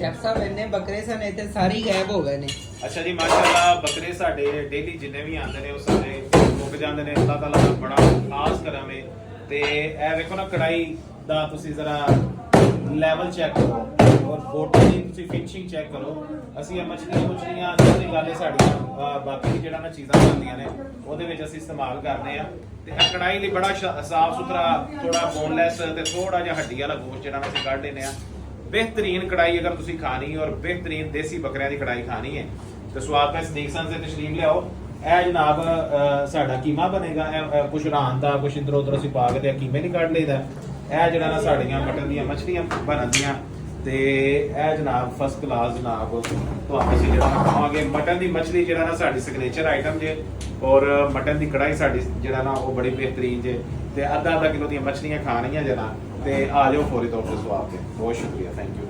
Chef ਸਾਹਿਬ ਇੰਨੇ ਬੱਕਰੇ ਸਨ ਇੱਥੇ ਸਾਰੇ ਗਾਇਬ ਹੋ ਗਏ ਨੇ। ਅੱਛਾ ਜੀ ਮਾਸ਼ਾਅੱਲਾ ਬੱਕਰੇ ਸਾਡੇ ਡੇਲੀ ਜਿੰਨੇ ਵੀ ਆਉਂਦੇ ਨੇ ਉਹ ਸਾਰੇ ਮੁੱਕ ਜਾਂਦੇ ਨੇ। ਅੱਲਾਹ ਤਾਲਾ ਦਾ ਬੜਾ ਖਾਸ ਕਰਮ ਹੈ। ਤੇ ਇਹ ਵੇਖੋ ਨਾ ਕੜਾਈ ਦਾ ਤੁਸੀਂ ਜ਼ਰਾ ਲੈਵਲ ਚੈੱਕ ਕਰੋ ਔਰ ਫੋਟੋ ਦੀ ਤੁਸੀਂ ਫਿਨਿਸ਼ਿੰਗ ਚੈੱਕ ਕਰੋ। ਅਸੀਂ ਇਹ ਮਛਲੀਆਂ ਜਿਹੜੀ ਗੱਲ ਹੈ ਸਾਡੀਆਂ ਬਾਕੀ ਜਿਹੜਾ ਨਾ ਚੀਜ਼ਾਂ ਬਣਦੀਆਂ ਨੇ ਉਹਦੇ ਵਿੱਚ ਅਸੀਂ ਇਸਤੇਮਾਲ ਕਰਦੇ ਆ। ਤੇ ਇਹ ਕੜਾਈ ਲਈ ਬੜਾ ਸਾਫ ਸੁਥਰਾ ਥੋੜਾ ਬੋਨਲੈਸ ਤੇ ਥੋੜਾ ਜਿਹਾ ਹੱਡੀ ਵਾਲਾ ਗੋਸ਼ਤ ਜਿਹੜਾ ਅਸੀਂ ਕੱਢ ਲੈਨੇ ਆ। बेहतरीन कढ़ाई अगर तुसी खानी और बेहतरीन देसी बकरियां दी कढ़ाई खानी है तो स्वाद में सदीक सन से तशरीफ लियाओ। ए जनाब साडा कीमा बनेगा। कुछ रान दा कुछ इधर उधर असीं पा के ते कीमे नहीं कढ लईदा। ए जेड़ा ना साडीआं मटन दीआं मछलियां बनदियां ते ए जनाब फर्स्ट क्लास जनाब तो असीं जेड़ा खावांगे मटन दी मछली जेड़ा ना साडी सिग्नेचर आइटम जे और मटन दी कढ़ाई साडी जेड़ा ना वो बड़ी बेहतरीन जे ते आधा किलो दी मछलियां खानियां जना ते आ जाओ फौरी तौर पे स्वाद पे। बहुत शुक्रिया, थैंक यू।